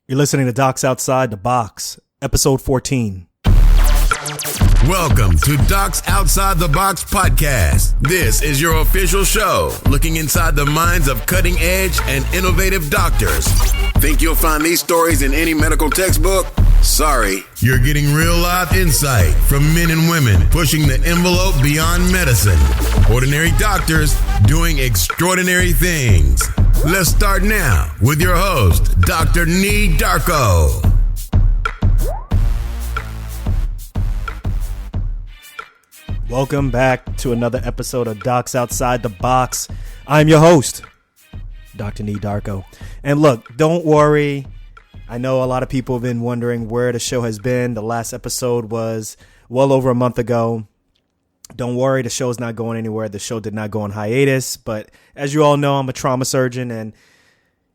You're listening to Docs Outside the Box, episode 14. Welcome to Docs Outside the Box podcast. This is your official show, looking inside the minds of cutting-edge and innovative doctors. Think you'll find these stories in any medical textbook? Sorry. You're getting real life insight from men and women pushing the envelope beyond medicine. Ordinary doctors doing extraordinary things. Let's start now with your host, Dr. Nee Darko. Welcome back to another episode of Docs Outside the Box. I'm your host, Dr. Nee Darko. And look, don't worry. I know a lot of people have been wondering where the show has been. The last episode was well over a month ago. Don't worry, the show's not going anywhere. The show did not go on hiatus. But as you all know, I'm a trauma surgeon, and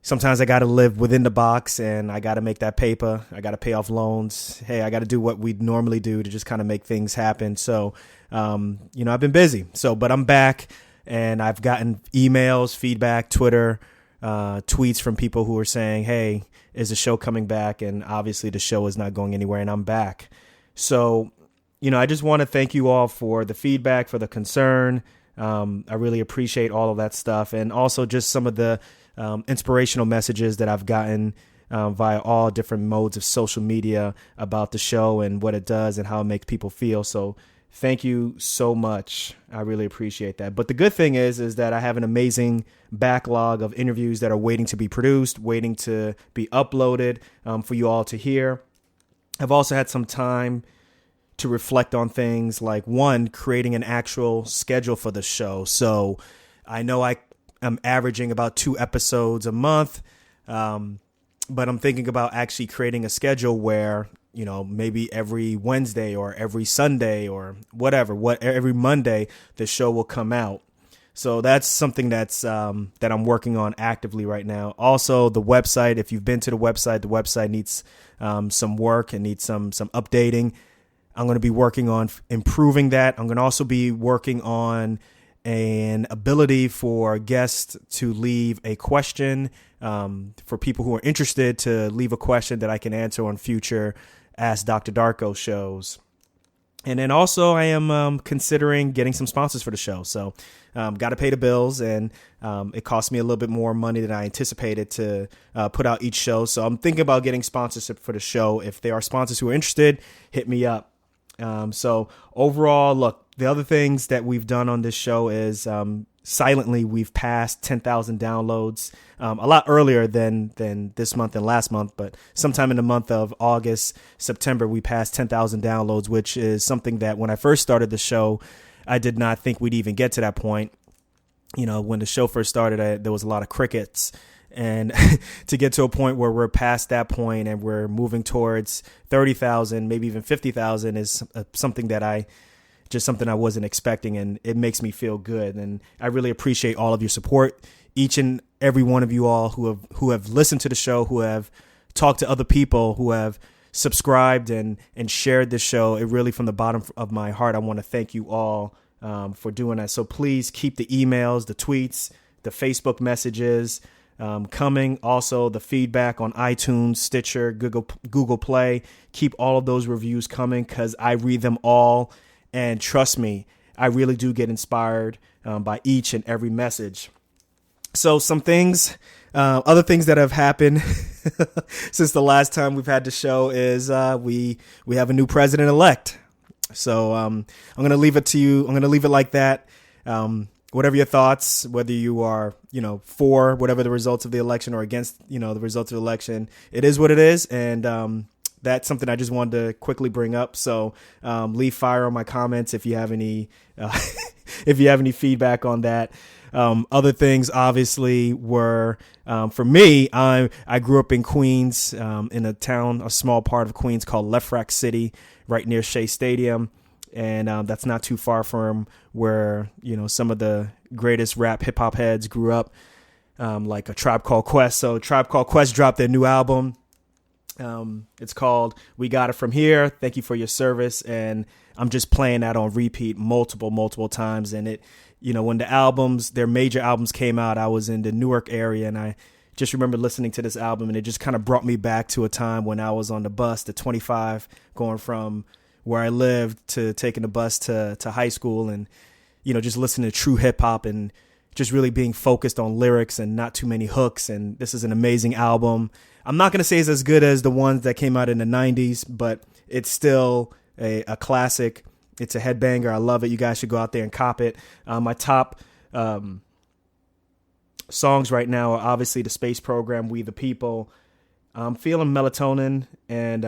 sometimes I got to live within the box, and I got to make that paper. I got to pay off loans. Hey, I got to do what we normally do to just kind of make things happen. So, I've been busy. But I'm back, and I've gotten emails, feedback, Twitter, tweets from people who are saying, hey, is the show coming back? And obviously the show is not going anywhere, and I'm back. So, I just want to thank you all for the feedback, for the concern. I really appreciate all of that stuff. And also just some of the inspirational messages that I've gotten via all different modes of social media about the show and what it does and how it makes people feel. So thank you so much. I really appreciate that. But the good thing is that I have an amazing backlog of interviews that are waiting to be produced, waiting to be uploaded for you all to hear. I've also had some time to reflect on things like, one, creating an actual schedule for the show. So I know I'm averaging about 2 episodes a month, but I'm thinking about actually creating a schedule where, maybe every Wednesday or every Sunday or every Monday, the show will come out. So that's something that I'm working on actively right now. Also, the website, if you've been to the website needs some work and needs some updating. I'm going to be working on improving that. I'm going to also be working on an ability for guests to leave a question, for people who are interested to leave a question that I can answer on future Ask Dr. Darko shows. And then also I am considering getting some sponsors for the show. So got to pay the bills, and it cost me a little bit more money than I anticipated to put out each show. So I'm thinking about getting sponsorship for the show. If there are sponsors who are interested, hit me up. So overall, look, the other things that we've done on this show is silently we've passed 10,000 downloads a lot earlier than this month and last month. But sometime in the month of August, September, we passed 10,000 downloads, which is something that when I first started the show, I did not think we'd even get to that point. When the show first started, there was a lot of crickets. And to get to a point where we're past that point and we're moving towards 30,000, maybe even 50,000 is something that I wasn't expecting. And it makes me feel good. And I really appreciate all of your support. Each and every one of you all who have listened to the show, who have talked to other people, who have subscribed and shared this show. It really, from the bottom of my heart, I want to thank you all for doing that. So please keep the emails, the tweets, the Facebook messages coming. Also, the feedback on iTunes, Stitcher, Google Play. Keep all of those reviews coming because I read them all. And trust me, I really do get inspired by each and every message. So some things, other things that have happened since the last time we've had the show is we have a new president-elect. So I'm going to leave it to you. I'm going to leave it like that. Whatever your thoughts, whether you are, for whatever the results of the election or against, the results of the election, it is what it is. And that's something I just wanted to quickly bring up. So leave fire on my comments if you have any feedback on that. Other things obviously were, for me, I grew up in Queens, in a small part of Queens called Lefrak City, right near Shea Stadium. And that's not too far from where, some of the greatest rap hip hop heads grew up, like a Tribe Called Quest. So Tribe Called Quest dropped their new album. It's called We Got It From Here. Thank you for your service. And I'm just playing that on repeat multiple times. And it, when their major albums came out, I was in the Newark area and I just remember listening to this album, and it just kind of brought me back to a time when I was on the bus at 25, going from where I lived to taking the bus to high school, and, just listening to true hip hop and just really being focused on lyrics and not too many hooks. And this is an amazing album. I'm not going to say it's as good as the ones that came out in the 90s, but it's still a classic. It's a headbanger. I love it. You guys should go out there and cop it. My top songs right now are obviously The Space Program, We the People. I'm feeling Melatonin, and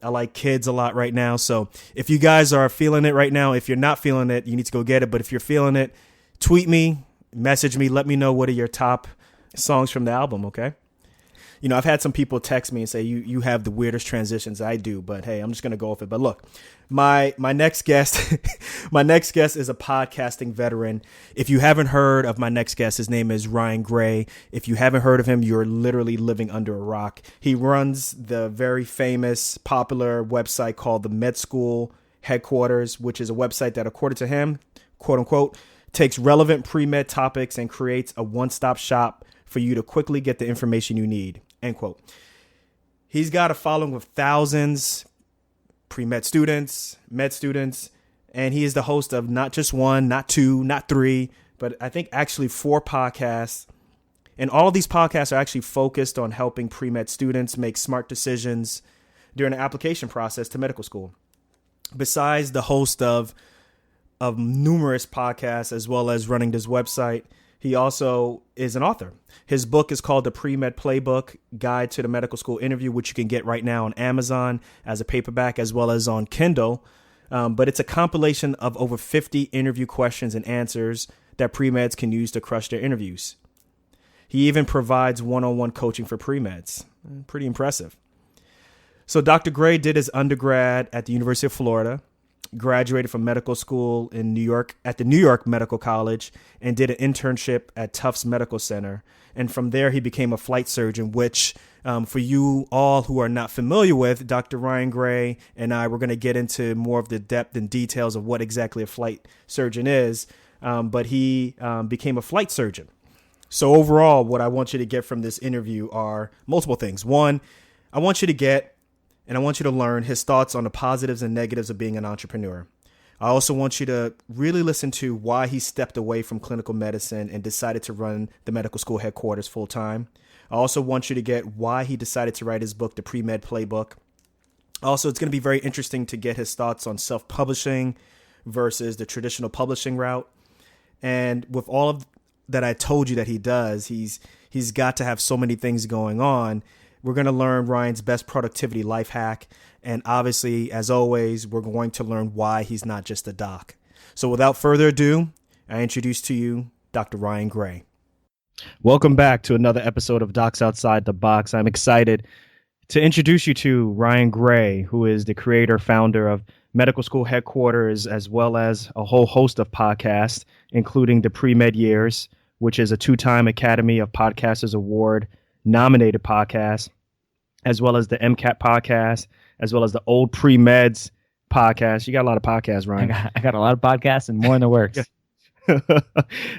I like Kids a lot right now. So if you guys are feeling it right now, if you're not feeling it, you need to go get it. But if you're feeling it, tweet me, message me, let me know what are your top songs from the album, okay? I've had some people text me and say, you have the weirdest transitions. I do, but hey, I'm just going to go with it. But look, my next guest, my next guest is a podcasting veteran. If you haven't heard of my next guest, his name is Ryan Gray. If you haven't heard of him, you're literally living under a rock. He runs the very famous, popular website called the Med School Headquarters, which is a website that, according to him, quote unquote, takes relevant pre-med topics and creates a one-stop shop for you to quickly get the information you need, end quote. He's got a following of thousands, pre-med students, med students, and he is the host of not just one, not two, not three, but I think actually 4 podcasts. And all of these podcasts are actually focused on helping pre-med students make smart decisions during the application process to medical school. Besides the host of numerous podcasts, as well as running this website, he also is an author. His book is called The Premed Playbook, Guide to the Medical School Interview, which you can get right now on Amazon as a paperback, as well as on Kindle. But it's a compilation of over 50 interview questions and answers that pre-meds can use to crush their interviews. He even provides one-on-one coaching for pre-meds. Pretty impressive. So Dr. Gray did his undergrad at the University of Florida, graduated from medical school in New York at the New York Medical College, and did an internship at Tufts Medical Center. And from there, he became a flight surgeon, which for you all who are not familiar with, Dr. Ryan Gray and I were going to get into more of the depth and details of what exactly a flight surgeon is. But he became a flight surgeon. So overall, what I want you to get from this interview are multiple things. One, I want you to learn his thoughts on the positives and negatives of being an entrepreneur. I also want you to really listen to why he stepped away from clinical medicine and decided to run the medical school headquarters full time. I also want you to get why he decided to write his book, The Premed Playbook. Also, it's going to be very interesting to get his thoughts on self-publishing versus the traditional publishing route. And with all of that I told you that he does, he's got to have so many things going on. We're going to learn Ryan's best productivity life hack. And obviously, as always, we're going to learn why he's not just a doc. So without further ado, I introduce to you Dr. Ryan Gray. Welcome back to another episode of Docs Outside the Box. I'm excited to introduce you to Ryan Gray, who is the creator, founder of Medical School Headquarters, as well as a whole host of podcasts, including the Premed Years, which is a 2-time Academy of Podcasters Award nominated podcast, as well as the MCAT podcast, as well as the Old Pre-Meds podcast. You got a lot of podcasts, Ryan. I got a lot of podcasts and more in the works.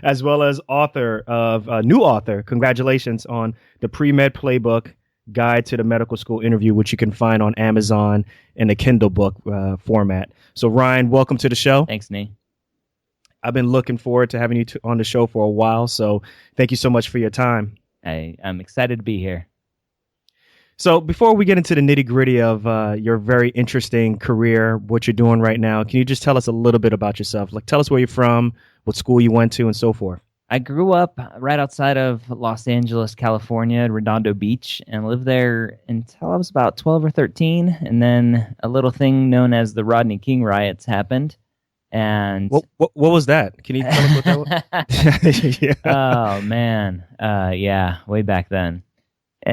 As well as new author, congratulations on the Premed Playbook, Guide to the Medical School Interview, which you can find on Amazon in a Kindle book format. So Ryan, welcome to the show. Thanks, Nee. I've been looking forward to having you on the show for a while, so thank you so much for your time. I'm excited to be here. So before we get into the nitty gritty of your very interesting career, what you're doing right now, can you just tell us a little bit about yourself? Like, tell us where you're from, what school you went to, and so forth. I grew up right outside of Los Angeles, California, at Redondo Beach, and lived there until I was about 12 or 13. And then a little thing known as the Rodney King riots happened. And what was that? Can you tell us what that was? Yeah. Oh, man. Yeah, way back then.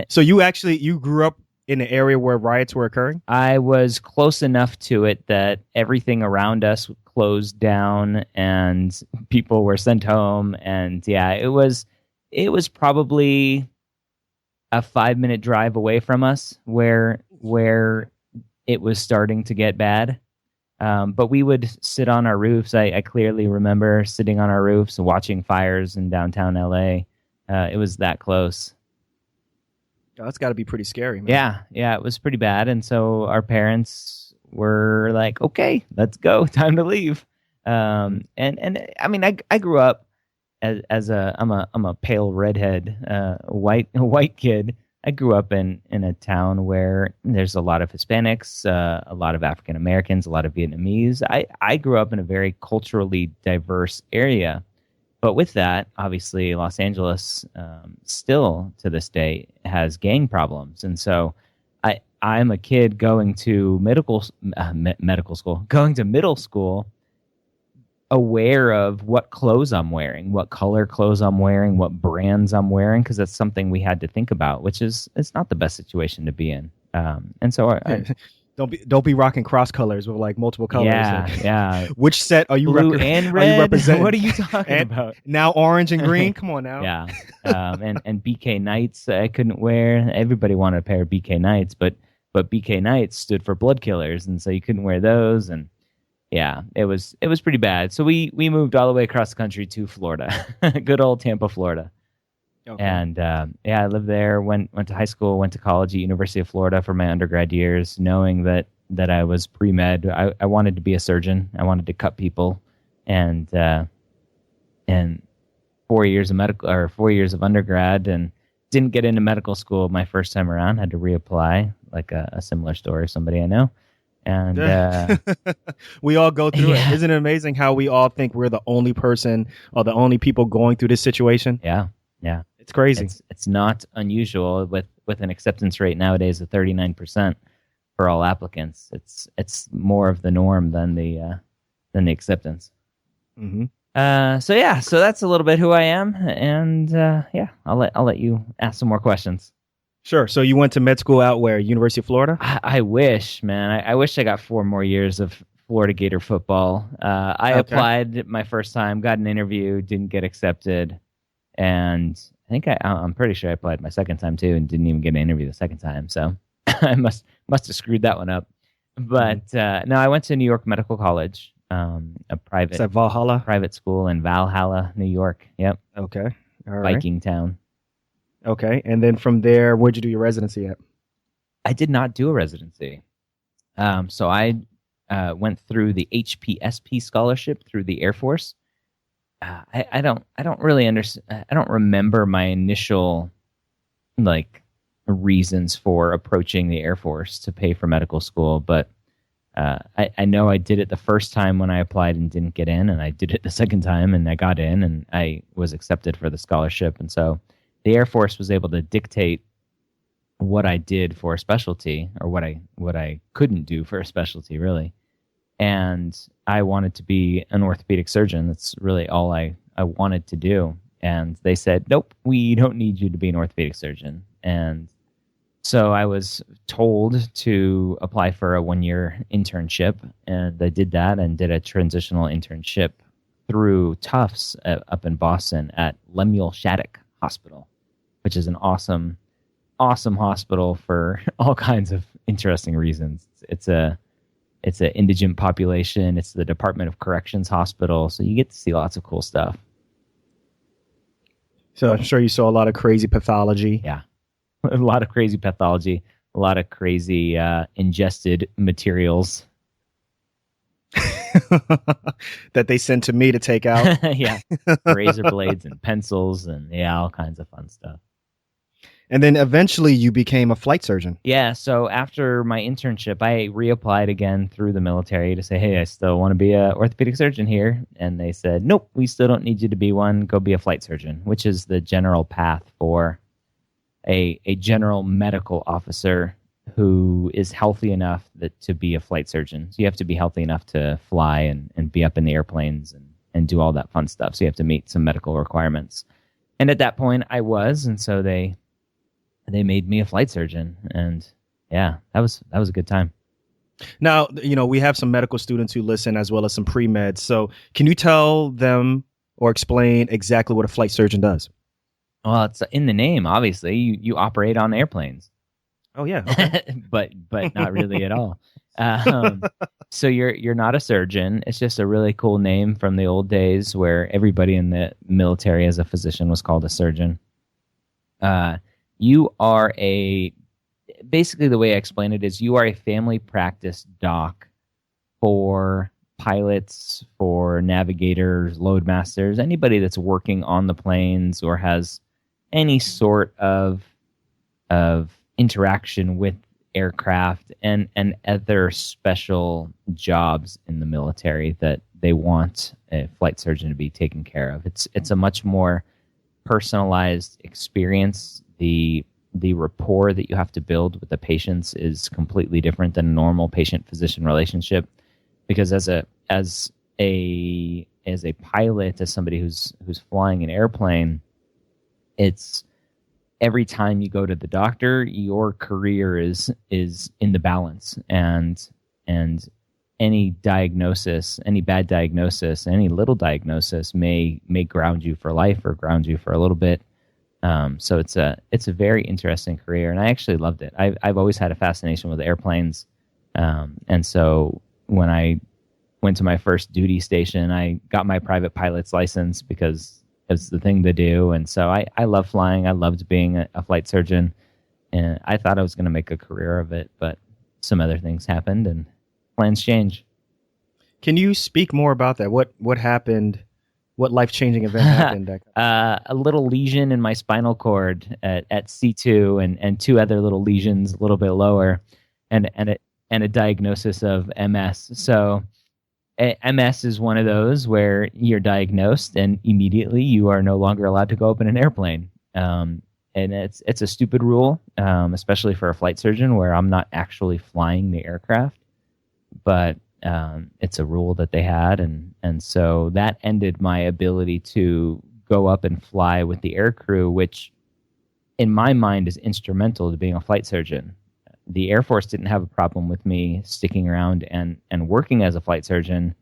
So you grew up in an area where riots were occurring? I was close enough to it that everything around us closed down and people were sent home. And yeah, it was probably a 5-minute drive away from us where it was starting to get bad. But we would sit on our roofs. I clearly remember sitting on our roofs and watching fires in downtown LA. It was that close. Oh, that's got to be pretty scary, man. Yeah, it was pretty bad. And so our parents were like, "Okay, let's go. Time to leave." And I mean, I grew up as I'm a pale redhead, white kid. I grew up in a town where there's a lot of Hispanics, a lot of African Americans, a lot of Vietnamese. I grew up in a very culturally diverse area. But with that, obviously, Los Angeles still to this day has gang problems, and so I'm a kid going to medical school, going to middle school, aware of what clothes I'm wearing, what color clothes I'm wearing, what brands I'm wearing, because that's something we had to think about, which is it's not the best situation to be in. And so Don't be rocking cross colors with like multiple colors. Yeah. Which set are you? Blue and red. Are you representing? What are you talking about? Now orange and green. Come on now. Yeah. And BK Knights I couldn't wear. Everybody wanted a pair of BK Knights, but BK Knights stood for blood killers, and so you couldn't wear those. And yeah, it was pretty bad. So we moved all the way across the country to Florida, good old Tampa, Florida. Okay. And I lived there, went to high school, went to college at University of Florida for my undergrad years, knowing that I was pre-med. I wanted to be a surgeon. I wanted to cut people. And 4 years of undergrad, and didn't get into medical school my first time around. Had to reapply, like a similar story of somebody I know. And we all go through it. Isn't it amazing how we all think we're the only person or the only people going through this situation? Yeah. It's crazy. It's not unusual with an acceptance rate nowadays of 39% for all applicants. It's more of the norm than the acceptance. Mm-hmm. So that's a little bit who I am, and I'll let you ask some more questions. Sure. So you went to med school out where? University of Florida? I wish, man. I wish I got 4 more years of Florida Gator football. I applied my first time, got an interview, didn't get accepted, and I think I'm pretty sure I applied my second time too, and didn't even get an interview the second time. So I must have screwed that one up. But no, I went to New York Medical College, a private. Is that Valhalla? Private school in Valhalla, New York. Yep. Okay. All right. Viking town. Okay, and then from there, where'd you do your residency at? I did not do a residency. So I went through the HPSP scholarship through the Air Force. I don't really understand. I don't remember my initial reasons for approaching the Air Force to pay for medical school, but I know I did it the first time when I applied and didn't get in, and I did it the second time and I got in and I was accepted for the scholarship, and so the Air Force was able to dictate what I did for a specialty, or what I couldn't do for a specialty, really. And I wanted to be an orthopedic surgeon. That's really all I wanted to do. And they said, nope, we don't need you to be an orthopedic surgeon. And so I was told to apply for a 1-year internship, and I did that and did a transitional internship through Tufts up in Boston at Lemuel Shattuck Hospital, which is an awesome hospital for all kinds of interesting reasons. It's an indigent population. It's the Department of Corrections hospital, so you get to see lots of cool stuff. So I'm sure you saw a lot of crazy pathology. Yeah, a lot of crazy pathology, a lot of crazy ingested materials that they sent to me to take out. Yeah, razor blades and pencils and all kinds of fun stuff. And then eventually you became a flight surgeon. Yeah, so after my internship, I reapplied again through the military to say, hey, I still want to be an orthopedic surgeon here. And they said, nope, we still don't need you to be one. Go be a flight surgeon, which is the general path for a general medical officer who is healthy enough to be a flight surgeon. So you have to be healthy enough to fly and be up in the airplanes and do all that fun stuff. So you have to meet some medical requirements. And at that point, I was, and so they made me a flight surgeon, and yeah, that was a good time. Now, we have some medical students who listen as well as some pre-meds. So can you tell them or explain exactly what a flight surgeon does? Well, it's in the name, obviously. You operate on airplanes. Oh, yeah. Okay. but not really at all. So you're not a surgeon. It's just a really cool name from the old days where everybody in the military as a physician was called a surgeon. you are basically the way I explain it is you are a family practice doc for pilots, for navigators, loadmasters, anybody that's working on the planes or has any sort of interaction with aircraft and other special jobs in the military that they want a flight surgeon to be taken care of. It's a much more personalized experience. The rapport that you have to build with the patients is completely different than a normal patient-physician relationship, because as a pilot, as somebody who's flying an airplane, it's every time you go to the doctor, your career is in the balance, and any diagnosis, any bad diagnosis, any little diagnosis may ground you for life or ground you for a little bit. So it's a very interesting career, and I actually loved it. I've always had a fascination with airplanes, and so when I went to my first duty station, I got my private pilot's license because it's the thing to do. And so I love flying. I loved being a flight surgeon, and I thought I was going to make a career of it, but some other things happened and plans change. Can you speak more about that? What happened? What life-changing event happened? A little lesion in my spinal cord at C2 and two other little lesions a little bit lower, and a diagnosis of MS. So MS is one of those where you're diagnosed and immediately you are no longer allowed to go up in an airplane. And it's a stupid rule, especially for a flight surgeon where I'm not actually flying the aircraft, but it's a rule that they had. And so that ended my ability to go up and fly with the air crew, which in my mind is instrumental to being a flight surgeon. The Air Force didn't have a problem with me sticking around and working as a flight surgeon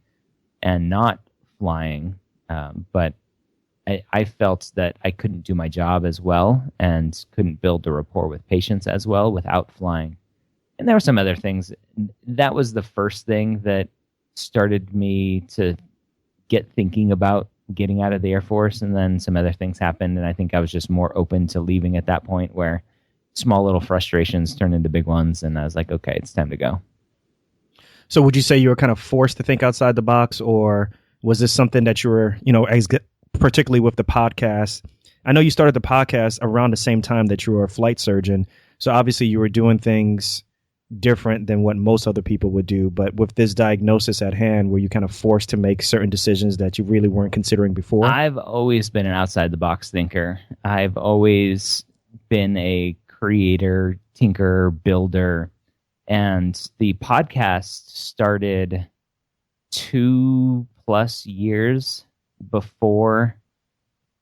and not flying, but I felt that I couldn't do my job as well and couldn't build a rapport with patients as well without flying. And there were some other things. That was the first thing that started me to get thinking about getting out of the Air Force, and then some other things happened, and I think I was just more open to leaving at that point, where small little frustrations turned into big ones, and I was like, okay, it's time to go. So would you say you were kind of forced to think outside the box, or was this something that you were, particularly with the podcast? I know you started the podcast around the same time that you were a flight surgeon, so obviously you were doing things different than what most other people would do, but with this diagnosis at hand, were you kind of forced to make certain decisions that you really weren't considering before? I've always been an outside the box thinker. I've always been a creator, tinker, builder. And the podcast started 2+ years before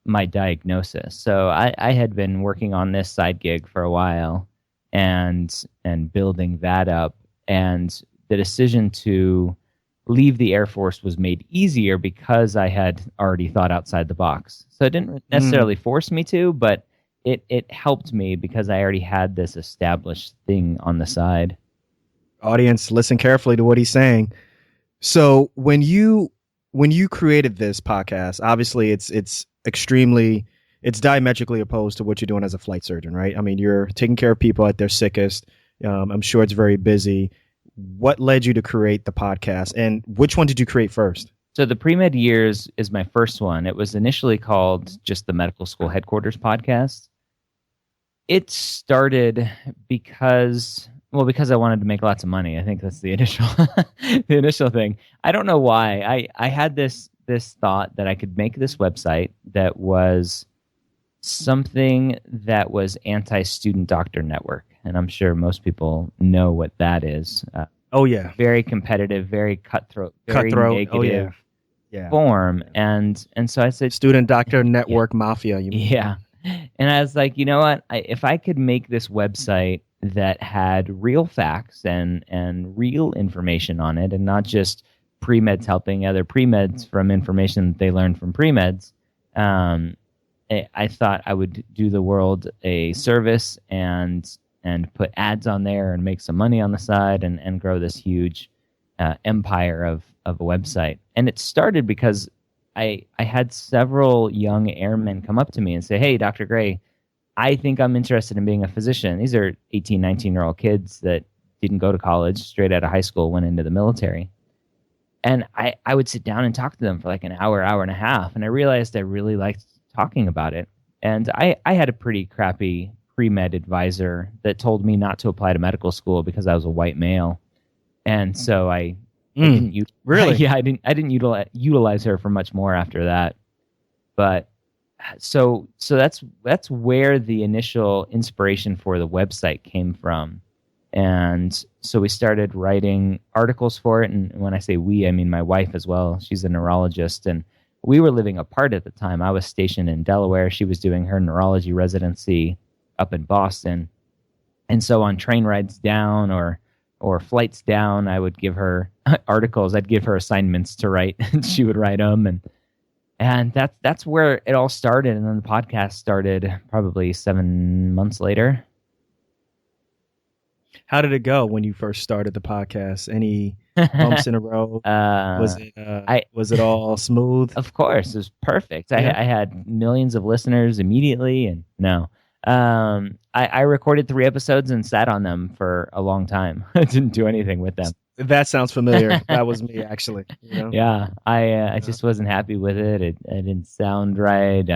my diagnosis. So I had been working on this side gig for a while and building that up. And the decision to leave the Air Force was made easier because I had already thought outside the box. So it didn't necessarily force me to, but it helped me because I already had this established thing on the side. Audience, listen carefully to what he's saying. So when you created this podcast, obviously it's diametrically opposed to what you're doing as a flight surgeon, right? I mean, you're taking care of people at their sickest. I'm sure it's very busy. What led you to create the podcast, and which one did you create first? So the Premed Years is my first one. It was initially called just the Medical School Headquarters Podcast. It started because I wanted to make lots of money. I think that's the initial thing. I don't know why. I had this thought that I could make this website that was something that was anti-student doctor network. And I'm sure most people know what that is. Oh, yeah. Very competitive, very cutthroat, very negative form. And so I said... Student doctor network mafia. You mean? Yeah. And I was like, you know what? If I could make this website that had real facts and real information on it, and not just pre-meds helping other pre-meds from information that they learned from pre-meds, I thought I would do the world a service and put ads on there and make some money on the side and grow this huge empire of a website. And it started because I had several young airmen come up to me and say, "Hey, Dr. Gray, I think I'm interested in being a physician. These are 18, 19-year-old kids that didn't go to college, straight out of high school, went into the military. And I would sit down and talk to them for like an hour, hour and a half. And I realized I really liked talking about it. And I had a pretty crappy pre-med advisor that told me not to apply to medical school because I was a white male. And so I didn't really? Yeah, I didn't utilize her for much more after that. But so that's where the initial inspiration for the website came from. And so we started writing articles for it. And when I say we, I mean my wife as well. She's a neurologist. And we were living apart at the time. I was stationed in Delaware. She was doing her neurology residency up in Boston. And so on train rides down or flights down, I would give her articles. I'd give her assignments to write, and she would write them. And that's where it all started. And then the podcast started probably 7 months later. How did it go when you first started the podcast? Any bumps in a row? Was it all smooth? Of course, it was perfect. Yeah. I had millions of listeners immediately, and I recorded 3 episodes and sat on them for a long time. I didn't do anything with them. That sounds familiar. That was me, actually. Yeah, I just wasn't happy with it. It didn't sound right.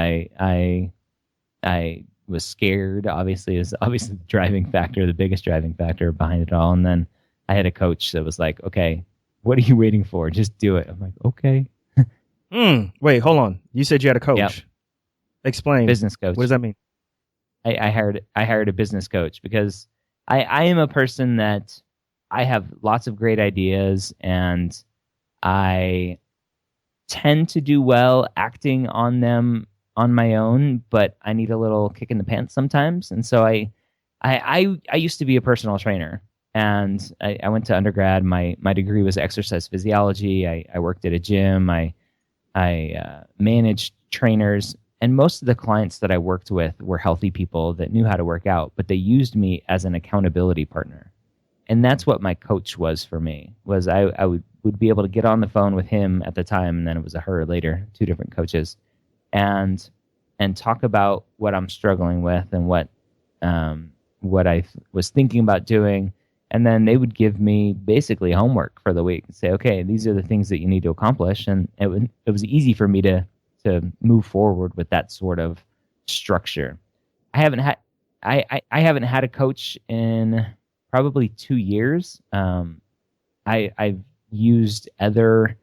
I was scared. Obviously, is the driving factor, the biggest driving factor behind it all. And then I had a coach that was like, "Okay, what are you waiting for? Just do it." I'm like, "Okay." Wait, hold on. You said you had a coach. Yep. Explain. Business coach. What does that mean? I hired a business coach because I am a person that I have lots of great ideas, and I tend to do well acting on them on my own, but I need a little kick in the pants sometimes. And so I used to be a personal trainer, and I went to undergrad. My degree was exercise physiology. I worked at a gym. I managed trainers, and most of the clients that I worked with were healthy people that knew how to work out, but they used me as an accountability partner. And that's what my coach was for me, was I would be able to get on the phone with him at the time, and then it was a her later, 2 different coaches, and talk about what I'm struggling with and what I was thinking about doing. And then they would give me basically homework for the week and say, okay, these are the things that you need to accomplish. And it was easy for me to move forward with that sort of structure. I haven't had a coach in probably 2 years. I've used other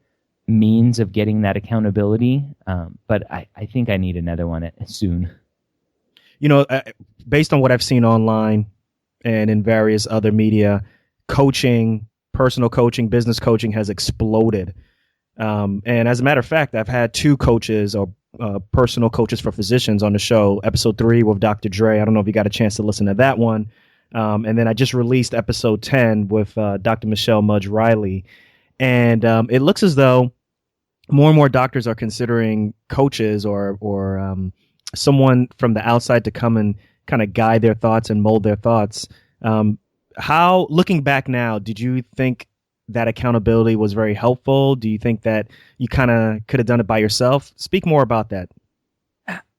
means of getting that accountability, but I think I need another one soon. Based on what I've seen online and in various other media, coaching, personal coaching, business coaching has exploded. And as a matter of fact, I've had 2 coaches or personal coaches for physicians on the show. Episode 3 with Dr. Dre. I don't know if you got a chance to listen to that one. And then I just released episode 10 with Dr. Michelle Mudge Riley. And it looks as though more and more doctors are considering coaches or someone from the outside to come and kind of guide their thoughts and mold their thoughts. How, looking back now, did you think that accountability was very helpful? Do you think that you kind of could have done it by yourself? Speak more about that.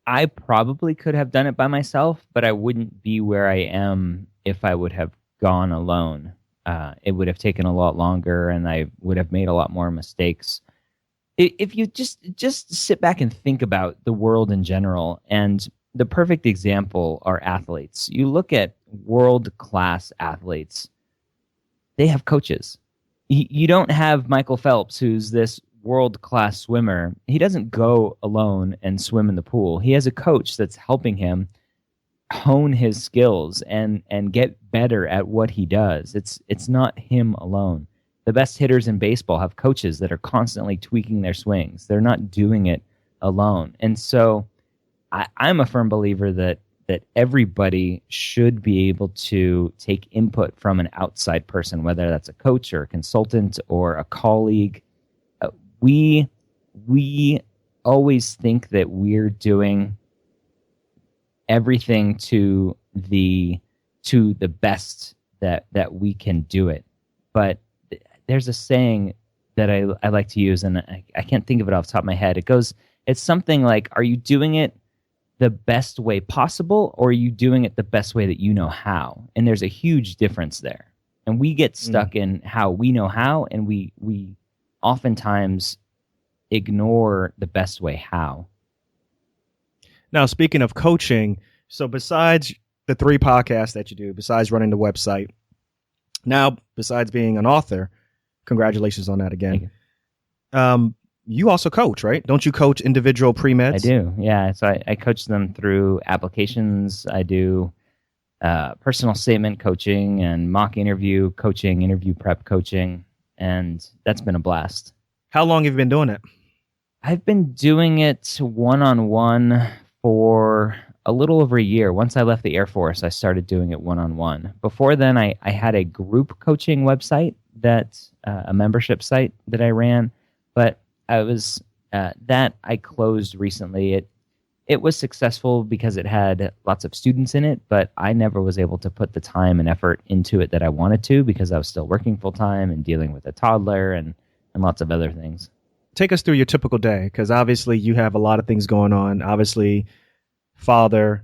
I probably could have done it by myself, but I wouldn't be where I am if I would have gone alone. It would have taken a lot longer, and I would have made a lot more mistakes. If you just sit back and think about the world in general, and the perfect example are athletes. You look at world-class athletes, they have coaches. You don't have Michael Phelps, who's this world-class swimmer. He doesn't go alone and swim in the pool. He has a coach that's helping him hone his skills and get better at what he does. It's not him alone. The best hitters in baseball have coaches that are constantly tweaking their swings. They're not doing it alone. And so I'm a firm believer that everybody should be able to take input from an outside person, whether that's a coach or a consultant or a colleague. We always think that we're doing everything to the best that we can do it. But there's a saying that I like to use, and I can't think of it off the top of my head. It's something like, are you doing it the best way possible, or are you doing it the best way that you know how? And there's a huge difference there. And we get stuck in how we know how, and we oftentimes ignore the best way how. Now, speaking of coaching, so besides the 3 podcasts that you do, besides running the website, now besides being an author, congratulations on that again. You also coach, right? Don't you coach individual pre-meds? I do, yeah. So I coach them through applications. I do personal statement coaching and mock interview coaching, interview prep coaching, and that's been a blast. How long have you been doing it? I've been doing it one-on-one for a little over a year. Once I left the Air Force, I started doing it one-on-one. Before then, I had a group coaching website, a membership site that I ran, but I closed recently. It was successful because it had lots of students in it, but I never was able to put the time and effort into it that I wanted to because I was still working full time and dealing with a toddler and lots of other things. Take us through your typical day, because obviously you have a lot of things going on. Obviously, father,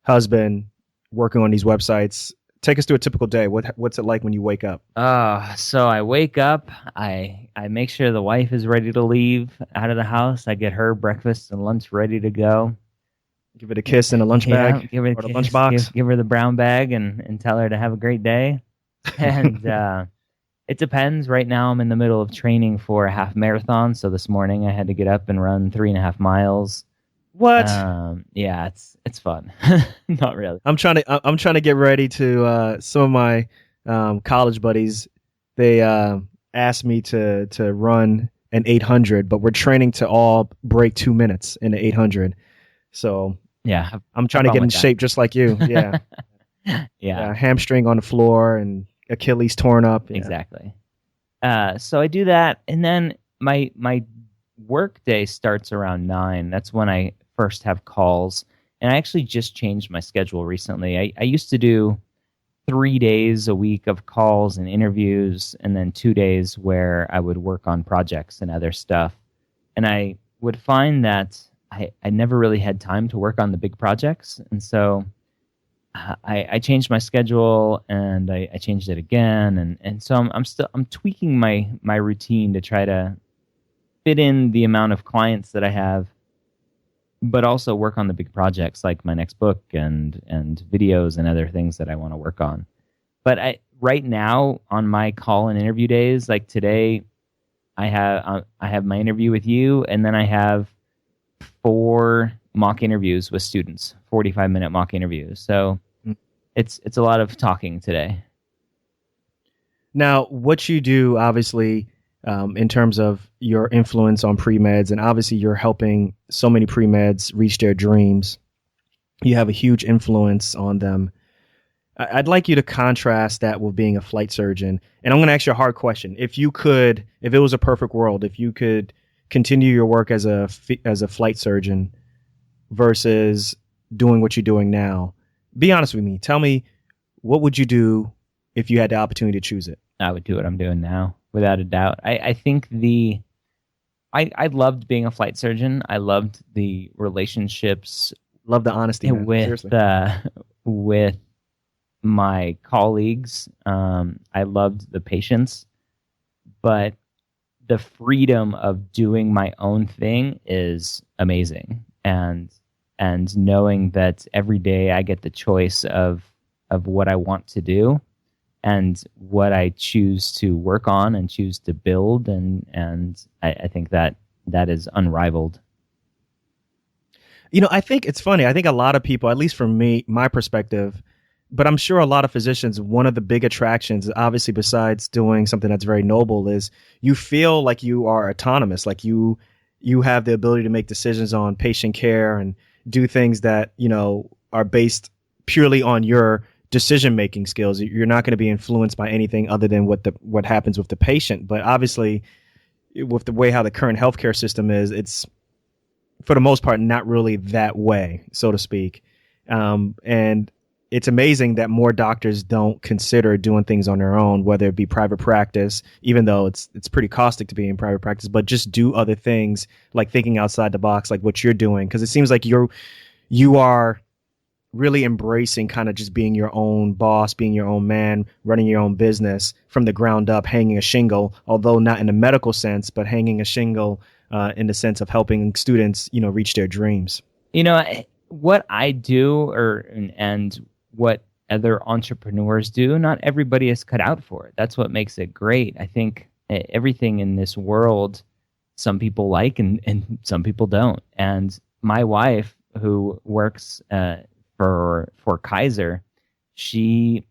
husband, working on these websites. Take us through a typical day. What's it like when you wake up? So I wake up, I make sure the wife is ready to leave out of the house. I get her breakfast and lunch ready to go. Give it a kiss in a lunch bag give her or the lunchbox. Give her the brown bag and tell her to have a great day. And it depends. Right now I'm in the middle of training for a half marathon. So this morning I had to get up and run 3.5 miles. What? Yeah, it's fun. Not really. I'm trying to get ready to. Some of my college buddies, they asked me to run an 800, but we're training to all break 2 minutes in the 800. So yeah, I'm trying to get in shape just like you. Yeah. Yeah. Hamstring on the floor and Achilles torn up. Yeah. Exactly. So I do that, and then my work day starts around 9. That's when I first have calls, and I actually just changed my schedule recently. I used to do 3 days a week of calls and interviews, and then 2 days where I would work on projects and other stuff. And I would find that I never really had time to work on the big projects, and so I changed my schedule, and I changed it again, and so I'm tweaking my routine to try to fit in the amount of clients that I have, but also work on the big projects like my next book and videos and other things that I want to work on. But right now on my call and interview days, like today, I have my interview with you, and then I have 4 mock interviews with students, 45-minute mock interviews. So it's a lot of talking today. Now, what you do, obviously, in terms of your influence on pre-meds, and obviously you're helping so many pre-meds reach their dreams. You have a huge influence on them. I'd like you to contrast that with being a flight surgeon. And I'm going to ask you a hard question. If it was a perfect world, if you could continue your work as a flight surgeon versus doing what you're doing now, be honest with me. Tell me, what would you do if you had the opportunity to choose it? I would do what I'm doing now, without a doubt. I think I loved being a flight surgeon. I loved the relationships. Love the honesty, man. with my colleagues. I loved the patients, but the freedom of doing my own thing is amazing. And knowing that every day I get the choice of what I want to do and what I choose to work on and choose to build. And I think that is unrivaled. I think it's funny. I think a lot of people, at least from me, my perspective, but I'm sure a lot of physicians, one of the big attractions, obviously besides doing something that's very noble, is you feel like you are autonomous, like you have the ability to make decisions on patient care and do things that, are based purely on your decision-making skills. You're not going to be influenced by anything other than what happens with the patient. But obviously, with the way how the current healthcare system is, it's, for the most part, not really that way, so to speak. And it's amazing that more doctors don't consider doing things on their own, whether it be private practice, even though it's pretty caustic to be in private practice, but just do other things like thinking outside the box, like what you're doing. Because it seems like you you are really embracing kind of just being your own boss, being your own man, running your own business from the ground up, hanging a shingle, although not in a medical sense, but hanging a shingle in the sense of helping students, reach their dreams. What I do and what other entrepreneurs do, not everybody is cut out for it. That's what makes it great. I think everything in this world, some people like and some people don't. And my wife, who works for Kaiser, she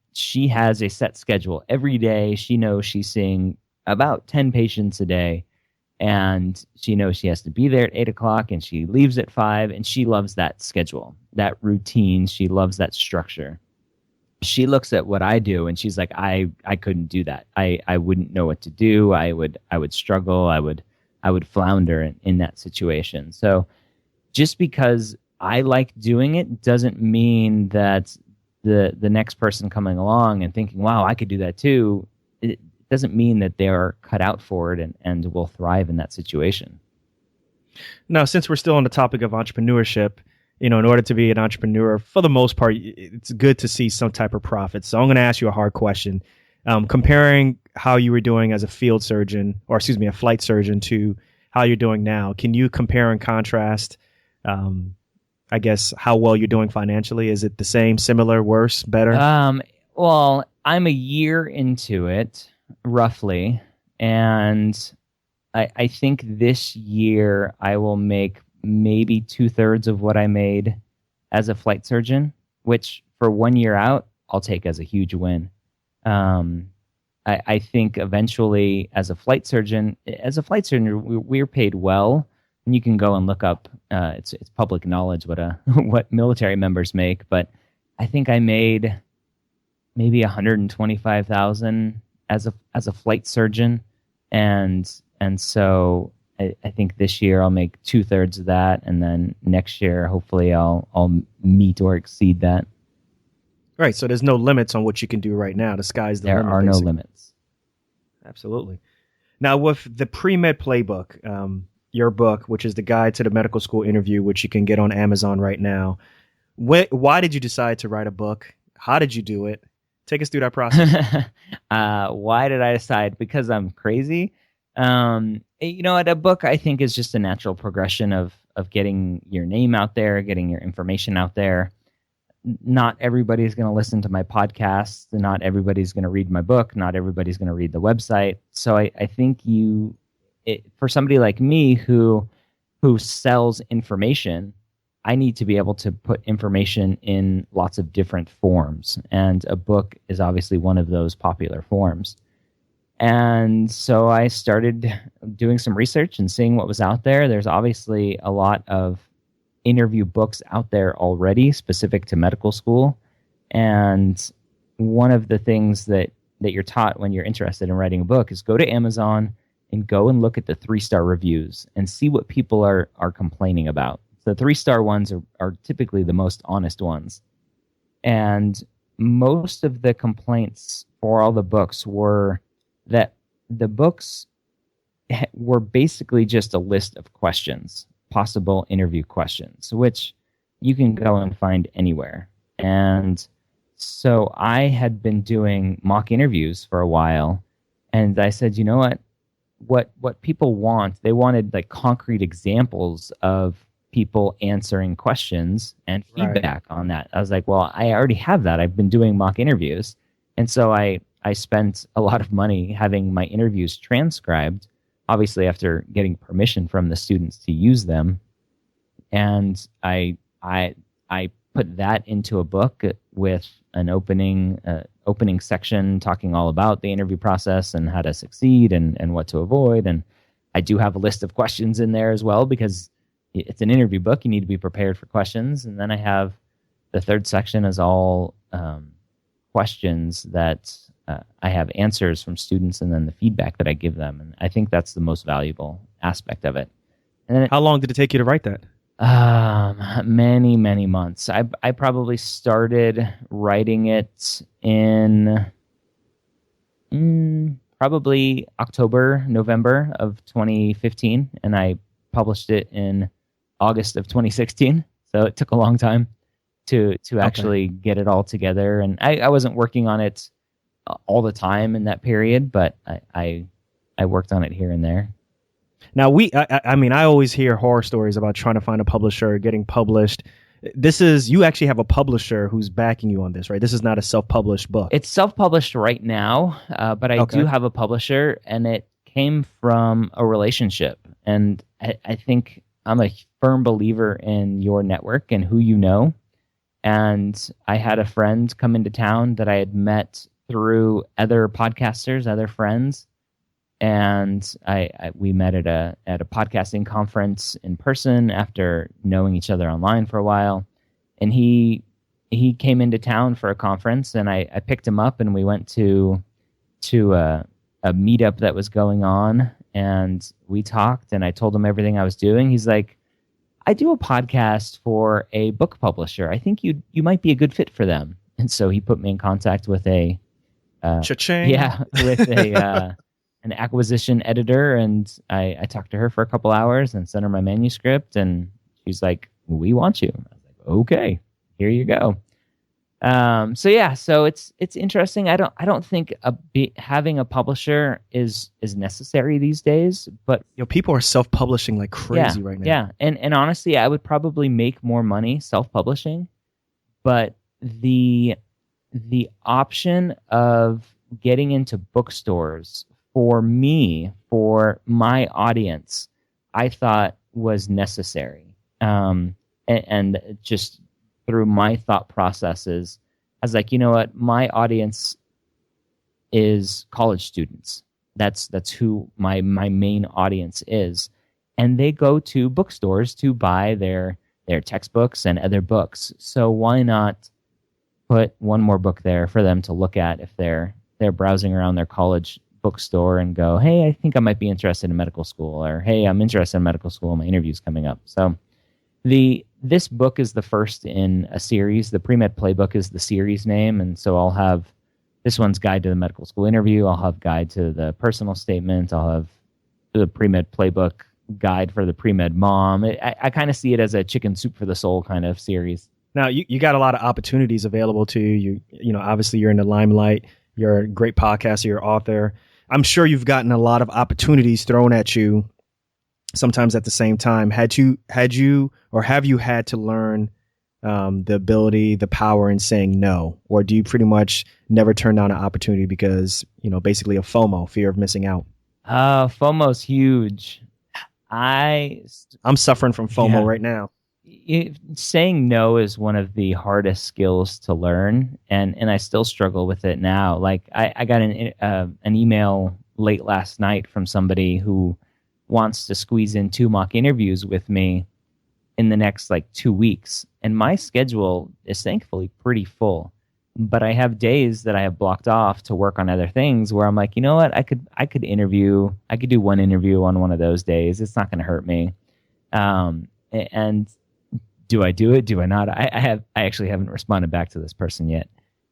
has a set schedule. Every day she knows she's seeing about 10 patients a day, and she knows she has to be there at 8:00 and she leaves at 5, and she loves that schedule, that routine. She loves that structure. She looks at what I do and she's like, I couldn't do that. I wouldn't know what to do. I would struggle. I would flounder in that situation. So just because I like doing it doesn't mean that the next person coming along and thinking, wow, I could do that too, it doesn't mean that they are cut out for it and will thrive in that situation. Now, since we're still on the topic of entrepreneurship, in order to be an entrepreneur, for the most part, it's good to see some type of profit. So I'm going to ask you a hard question. Comparing how you were doing as a field surgeon, or excuse me, a flight surgeon, to how you're doing now, can you compare and contrast I guess, how well you're doing financially? Is it the same, similar, worse, better? Well, I'm a year into it, roughly. And I think this year I will make maybe 2/3 of what I made as a flight surgeon, which for 1 year out, I'll take as a huge win. I think eventually as a flight surgeon, we're paid well. And you can go and look up. It's public knowledge what military members make. But I think I made maybe $125,000 as a flight surgeon, and so I think this year I'll make 2/3 of that, and then next year hopefully I'll meet or exceed that. Right. So there's no limits on what you can do right now. The sky's the limit. There are no limits. Absolutely. Now with the Premed Playbook. Your book, which is the guide to the medical school interview, which you can get on Amazon right now. Why did you decide to write a book? How did you do it? Take us through that process. Why did I decide? Because I'm crazy. A book I think is just a natural progression of getting your name out there, getting your information out there. Not everybody's going to listen to my podcast. Not everybody's going to read my book. Not everybody's going to read the website. So I think for somebody like me who sells information, I need to be able to put information in lots of different forms. And a book is obviously one of those popular forms. And so I started doing some research and seeing what was out there. There's obviously a lot of interview books out there already specific to medical school. And one of the things that you're taught when you're interested in writing a book is go to Amazon and go and look at the 3-star reviews and see what people are complaining about. The 3-star ones are typically the most honest ones. And most of the complaints for all the books were that the books were basically just a list of questions, possible interview questions, which you can go and find anywhere. And so I had been doing mock interviews for a while, and I said, you know what people want, they wanted like concrete examples of people answering questions and feedback on that. I was like, well, I already have that. I've been doing mock interviews. And so I spent a lot of money having my interviews transcribed, obviously after getting permission from the students to use them. And I put that into a book with an opening section talking all about the interview process and how to succeed and what to avoid. And I do have a list of questions in there as well, because it's an interview book. You need to be prepared for questions. And then I have the third section is all questions that I have answers from students, and then the feedback that I give them. And I think that's the most valuable aspect of it. And then how long did it take you to write that? Many, many months. I probably started writing it in probably October, November of 2015, and I published it in August of 2016. So it took a long time to actually get it all together. And I wasn't working on it all the time in that period, but I worked on it here and there. Now, I mean, I always hear horror stories about trying to find a publisher, getting published. You actually have a publisher who's backing you on this, right? This is not a self-published book. It's self-published right now, but I do have a publisher, and it came from a relationship. And I think I'm a firm believer in your network and who you know. And I had a friend come into town that I had met through other podcasters, other friends. And we met at a podcasting conference in person after knowing each other online for a while. And he came into town for a conference, and I picked him up, and we went to a meetup that was going on, and we talked, and I told him everything I was doing. He's like, I do a podcast for a book publisher. I think you might be a good fit for them. And so he put me in contact with Cha-ching. with an acquisition editor, and I talked to her for a couple hours and sent her my manuscript, and she's like, we want you. I was like, okay, here you go. So it's interesting. I don't think having a publisher is necessary these days, but people are self-publishing like crazy right now. Yeah, and honestly, I would probably make more money self-publishing, but the option of getting into bookstores for my audience, I thought was necessary. And just through my thought processes, I was like, you know what? My audience is college students. That's who my main audience is. And they go to bookstores to buy their textbooks and other books. So why not put one more book there for them to look at if they're browsing around their college bookstore and go, hey, I think I might be interested in medical school, or hey, I'm interested in medical school, my interview's coming up. So this book is the first in a series. The Premed Playbook is the series name, and so I'll have this one's guide to the medical school interview, I'll have guide to the personal statement, I'll have the Premed Playbook guide for the pre-med mom. I kind of see it as a chicken soup for the soul kind of series. Now, you got a lot of opportunities available to you. You know, obviously you're in the limelight. You're a great podcaster, you're an author. I'm sure you've gotten a lot of opportunities thrown at you sometimes at the same time. Have you had to learn the ability, the power in saying no? Or do you pretty much never turn down an opportunity because, basically a FOMO, fear of missing out? FOMO's huge. I'm suffering from FOMO right now. Saying no is one of the hardest skills to learn, and I still struggle with it now. Like I got an email late last night from somebody who wants to squeeze in 2 mock interviews with me in the next 2 weeks, and my schedule is thankfully pretty full. But I have days that I have blocked off to work on other things where I'm like, you know what, I could do one interview on one of those days. It's not going to hurt me. And do I do it? Do I not? I actually haven't responded back to this person yet.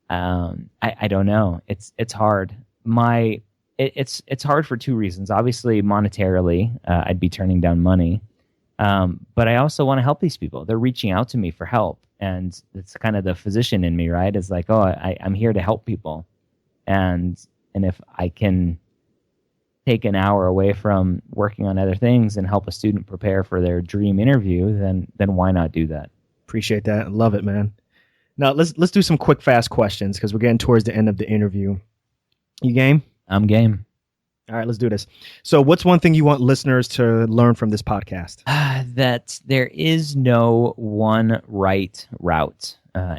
I don't know. It's hard. It's hard for 2 reasons. Obviously, monetarily, I'd be turning down money. But I also want to help these people. They're reaching out to me for help. And it's kind of the physician in me, right? It's like, I'm here to help people. And if I can take an hour away from working on other things and help a student prepare for their dream interview, then why not do that? Appreciate that. Love it, man. Now let's do some quick, fast questions because we're getting towards the end of the interview. You game? I'm game. All right, let's do this. So what's one thing you want listeners to learn from this podcast? That there is no one right route.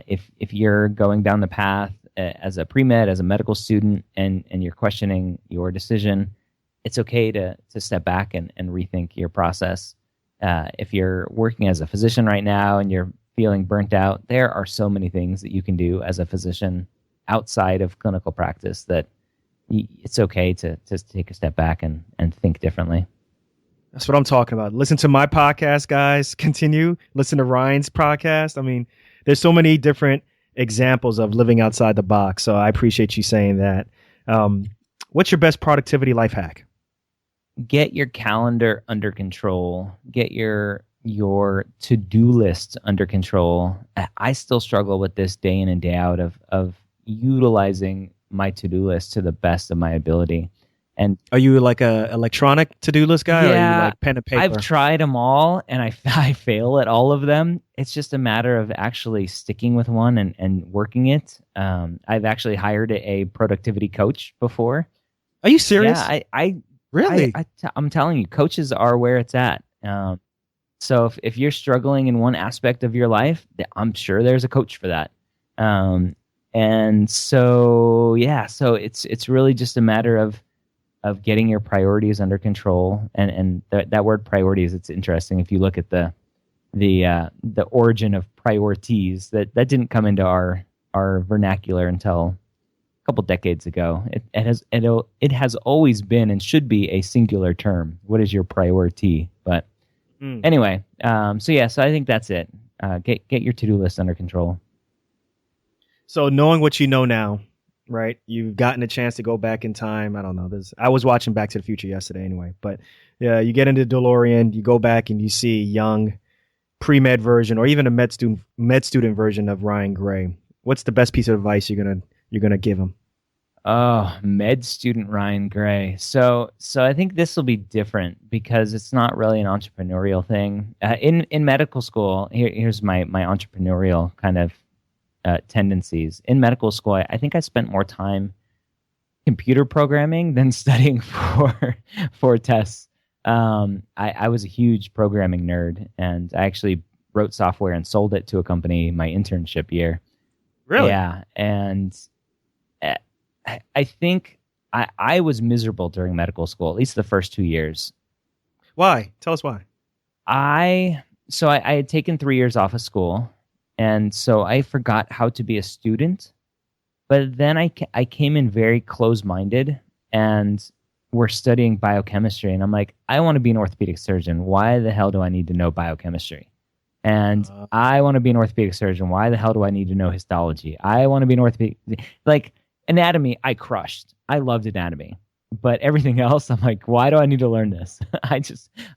If you're going down the path as a pre-med, as a medical student, and you're questioning your decision, it's okay to step back and rethink your process. If you're working as a physician right now and you're feeling burnt out, there are so many things that you can do as a physician outside of clinical practice that it's okay to take a step back and think differently. That's what I'm talking about. Listen to my podcast, guys. Listen to Ryan's podcast. I mean, there's so many different examples of living outside the box. So I appreciate you saying that. What's your best productivity life hack? Get your calendar under control. Get your your to-do list under control. I still struggle with this day in and day out of utilizing my to-do list to the best of my ability. And are you like a electronic to-do list guy, or are you like pen and paper? I've tried them all, and I fail at all of them. It's just a matter of actually sticking with one and working it. I've actually hired a productivity coach before. Are you serious? Yeah, I really? I'm telling you, coaches are where it's at. So if you're struggling in one aspect of your life, I'm sure there's a coach for that. And so it's really just a matter of getting your priorities under control. And that word priorities, it's interesting. If you look at the origin of priorities, that didn't come into our vernacular until a couple decades ago. It has always been and should be a singular term. What is your priority? But anyway, so I think that's it. Get your to-do list under control. So knowing what you know now, right? You've gotten a chance to go back in time. I don't know. I was watching Back to the Future yesterday anyway, but yeah, you get into DeLorean, you go back and you see a young pre-med version or even a med student version of Ryan Gray. What's the best piece of advice you're gonna give him? Oh, med student Ryan Gray. So I think this will be different because it's not really an entrepreneurial thing. In medical school, here's my entrepreneurial kind of tendencies. In medical school, I think I spent more time computer programming than studying for tests. I was a huge programming nerd, and I actually wrote software and sold it to a company my internship year. Really? Yeah, and I think I was miserable during medical school, at least the first 2 years. Why? Tell us why. I had taken 3 years off of school, and so I forgot how to be a student. But then I came in very close-minded, and we're studying biochemistry, and I'm like, I want to be an orthopedic surgeon. Why the hell do I need to know biochemistry? And I want to be an orthopedic surgeon. Why the hell do I need to know histology? I want to be an orthopedic... Like, anatomy, I crushed. I loved anatomy. But everything else, I'm like, why do I need to learn this? I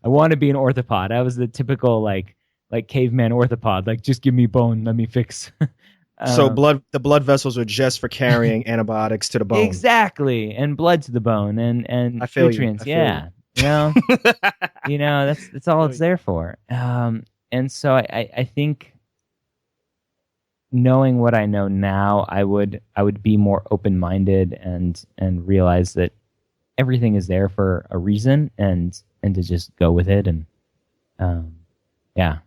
want to be an orthopod. I was the typical, like caveman orthopod. Like, just give me bone, let me fix... So the blood vessels are just for carrying antibiotics to the bone. Exactly, and blood to the bone, and I feel nutrients. You. You know, that's all it's there for. And so I think knowing what I know now, I would be more open-minded and realize that everything is there for a reason, and to just go with it. And yeah,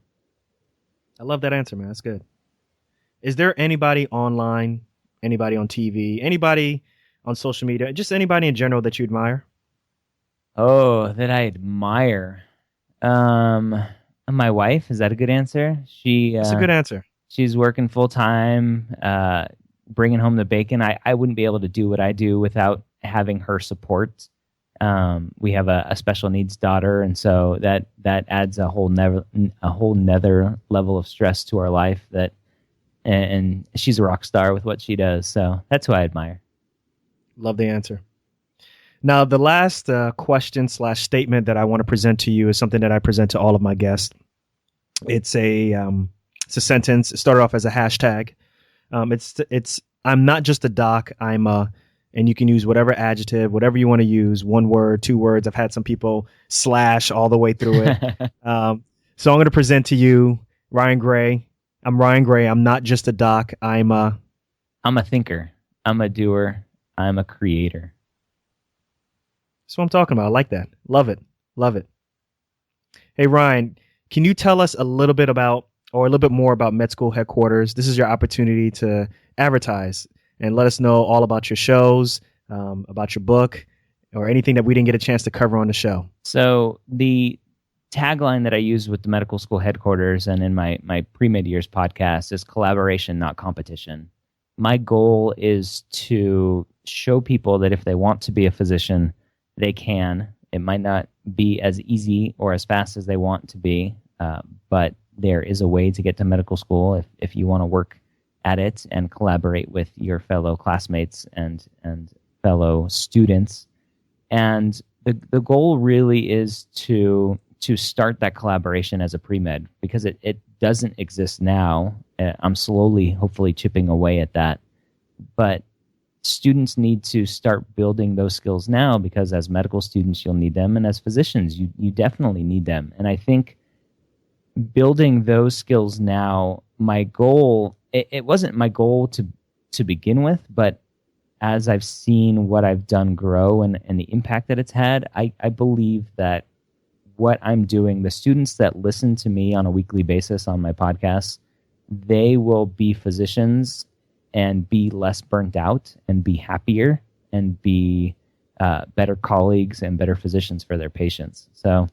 I love that answer, man. That's good. Is there anybody online, anybody on TV, anybody on social media, just anybody in general that you admire? Oh, that I admire. My wife, is that a good answer? That's a good answer. She's working full time, bringing home the bacon. I wouldn't be able to do what I do without having her support. We have a special needs daughter, and so that adds a whole nether level of stress to our life. And she's a rock star with what she does. So that's who I admire. Love the answer. Now, the last question / statement that I want to present to you is something that I present to all of my guests. It's a sentence. It started off as a hashtag. It's I'm not just a doc. I'm a, and you can use whatever adjective, whatever you want to use. 1 word, 2 words. I've had some people slash all the way through it. So I'm going to present to you Ryan Gray. I'm Ryan Gray. I'm not just a doc. I'm a thinker. I'm a doer. I'm a creator. That's what I'm talking about. I like that. Love it. Love it. Hey, Ryan, can you tell us a little bit more about Med School Headquarters? This is your opportunity to advertise and let us know all about your shows, about your book, or anything that we didn't get a chance to cover on the show. So the tagline that I use with the Medical School Headquarters and in my Premed Years podcast is collaboration, not competition. My goal is to show people that if they want to be a physician, they can. It might not be as easy or as fast as they want to be, but there is a way to get to medical school if you want to work at it and collaborate with your fellow classmates and fellow students. And the goal really is to to start that collaboration as a pre-med, because it doesn't exist now. I'm slowly, hopefully, chipping away at that. But students need to start building those skills now, because as medical students, you'll need them. And as physicians, you definitely need them. And I think building those skills now, my goal, it wasn't my goal to begin with, but as I've seen what I've done grow and the impact that it's had, I believe that what I'm doing, the students that listen to me on a weekly basis on my podcast, they will be physicians and be less burnt out and be happier and be better colleagues and better physicians for their patients. So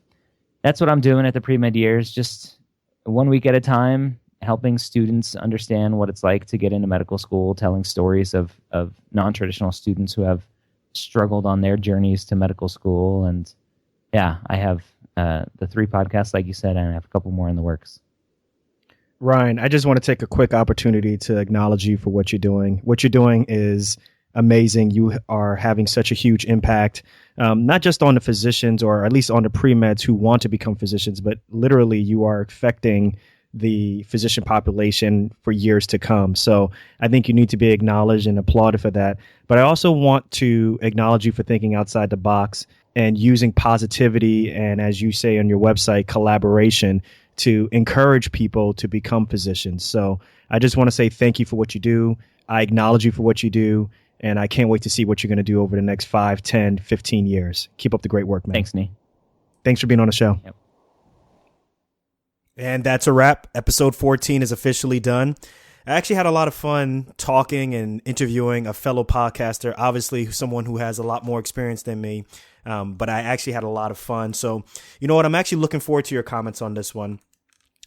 that's what I'm doing at the pre-med years, just 1 week at a time, helping students understand what it's like to get into medical school, telling stories of non-traditional students who have struggled on their journeys to medical school. And yeah, I have the 3 podcasts, like you said, and I have a couple more in the works. Ryan, I just want to take a quick opportunity to acknowledge you for what you're doing. What you're doing is amazing. You are having such a huge impact, not just on the physicians or at least on the pre-meds who want to become physicians, but literally you are affecting the physician population for years to come. So I think you need to be acknowledged and applauded for that. But I also want to acknowledge you for thinking outside the box and using positivity and, as you say on your website, collaboration to encourage people to become physicians. So I just want to say thank you for what you do. I acknowledge you for what you do, and I can't wait to see what you're going to do over the next 5, 10, 15 years. Keep up the great work, man. Thanks, Nee. Thanks for being on the show. Yep. And that's a wrap. Episode 14 is officially done. I actually had a lot of fun talking and interviewing a fellow podcaster, obviously someone who has a lot more experience than me, but I actually had a lot of fun. So, you know what? I'm actually looking forward to your comments on this one.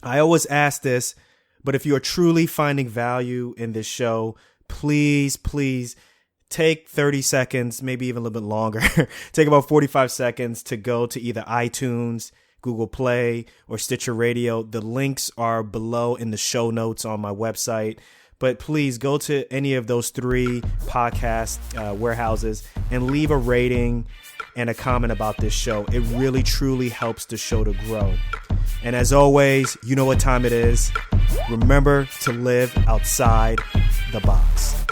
I always ask this, but if you are truly finding value in this show, please take 30 seconds, maybe even a little bit longer, take about 45 seconds to go to either iTunes, Google Play, or Stitcher Radio. The links are below in the show notes on my website. But please go to any of those 3 podcast warehouses and leave a rating and a comment about this show. It really, truly helps the show to grow. And as always, you know what time it is. Remember to live outside the box.